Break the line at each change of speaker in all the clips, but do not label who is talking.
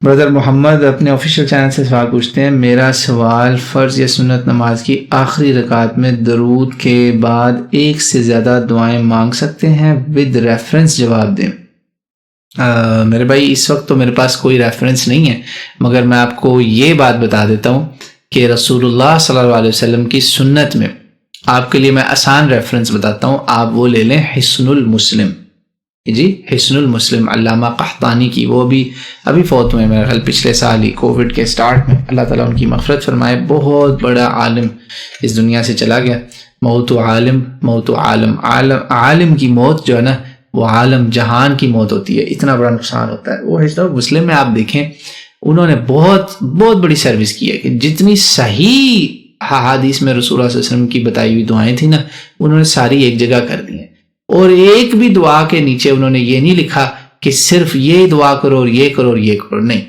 برادر محمد اپنے official channel سے سوال پوچھتے ہیں، میرا سوال فرض یا سنت نماز کی آخری رکعت میں درود کے بعد ایک سے زیادہ دعائیں مانگ سکتے ہیں؟ ود ریفرنس جواب دیں۔ میرے بھائی اس وقت تو میرے پاس کوئی ریفرنس نہیں ہے، مگر میں آپ کو یہ بات بتا دیتا ہوں کہ رسول اللہ صلی اللہ علیہ وسلم کی سنت میں آپ کے لیے میں آسان ریفرنس بتاتا ہوں، آپ وہ لے لیں حسن المسلم، جی حسن المسلم علامہ قحطانی کی، وہ بھی ابھی فوت ہوئے میرے خیال پچھلے سال ہی کووڈ کے سٹارٹ میں، اللہ تعالیٰ ان کی مغفرت فرمائے، بہت بڑا عالم اس دنیا سے چلا گیا، موت عالم، موت عالم، عالم کی موت جو ہے نا وہ عالم جہان کی موت ہوتی ہے، اتنا بڑا نقصان ہوتا ہے۔ وہ حسن المسلم میں آپ دیکھیں انہوں نے بہت بڑی سروس کی ہے کہ جتنی صحیح حدیث میں رسول اللہ صلی اللہ علیہ وسلم کی بتائی ہوئی دعائیں تھیں نا انہوں نے ساری ایک جگہ کر دی ہیں، اور ایک بھی دعا کے نیچے انہوں نے یہ نہیں لکھا کہ صرف یہ دعا کرو اور یہ کرو اور یہ کرو، نہیں،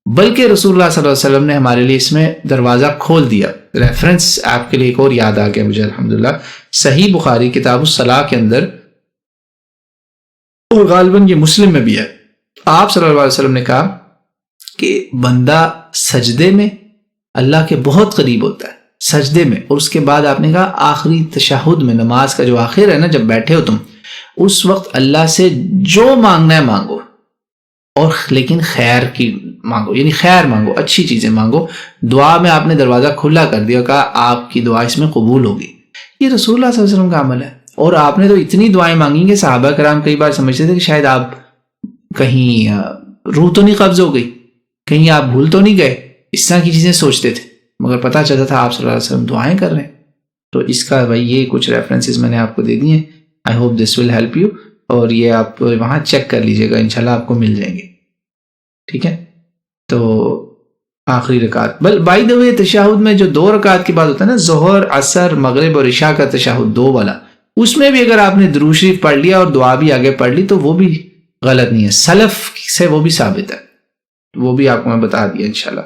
بلکہ رسول اللہ صلی اللہ علیہ وسلم نے ہمارے لیے اس میں دروازہ کھول دیا۔ ریفرنس آپ کے لیے ایک اور یاد آ گیا مجھے الحمدللہ، صحیح بخاری کتاب الصلاۃ کے اندر، اور غالباً یہ مسلم میں بھی ہے، آپ صلی اللہ علیہ وسلم نے کہا کہ بندہ سجدے میں اللہ کے بہت قریب ہوتا ہے، سجدے میں، اور اس کے بعد آپ نے کہا آخری تشہہد میں، نماز کا جو آخر ہے نا جب بیٹھے ہو تم، اس وقت اللہ سے جو مانگنا ہے مانگو، اور لیکن خیر کی مانگو، یعنی خیر مانگو، اچھی چیزیں مانگو۔ دعا میں آپ نے دروازہ کھلا کر دیا، کہا آپ کی دعا اس میں قبول ہوگی۔ یہ رسول اللہ صلی اللہ علیہ وسلم کا عمل ہے، اور آپ نے تو اتنی دعائیں مانگی کہ صحابہ کرام کئی بار سمجھتے تھے کہ شاید آپ کہیں روح تو نہیں قبض ہو گئی، کہیں آپ بھول تو نہیں گئے، اس طرح کی چیزیں سوچتے تھے، مگر پتہ چلتا تھا آپ صلی اللہ علیہ وسلم دعائیں کر رہے ہیں۔ تو اس کا بھائی یہ کچھ ریفرنسز میں نے آپ کو دے دیے ہیں، I hope this will help you, اور یہ آپ وہاں چیک کر لیجئے گا، انشاءاللہ آپ کو مل جائیں گے، ٹھیک ہے۔ تو آخری رکعت، بائی دا وے تشہہد میں جو 2 رکعت کے بعد ہوتا ہے نا، ظہر، عصر، مغرب اور عشاء کا تشہہد 2 والا، اس میں بھی اگر آپ نے درود شریف پڑھ لیا اور دعا بھی آگے پڑھ لی تو وہ بھی غلط نہیں ہے، سلف سے وہ بھی ثابت ہے، وہ بھی آپ کو میں بتا دیا انشاءاللہ۔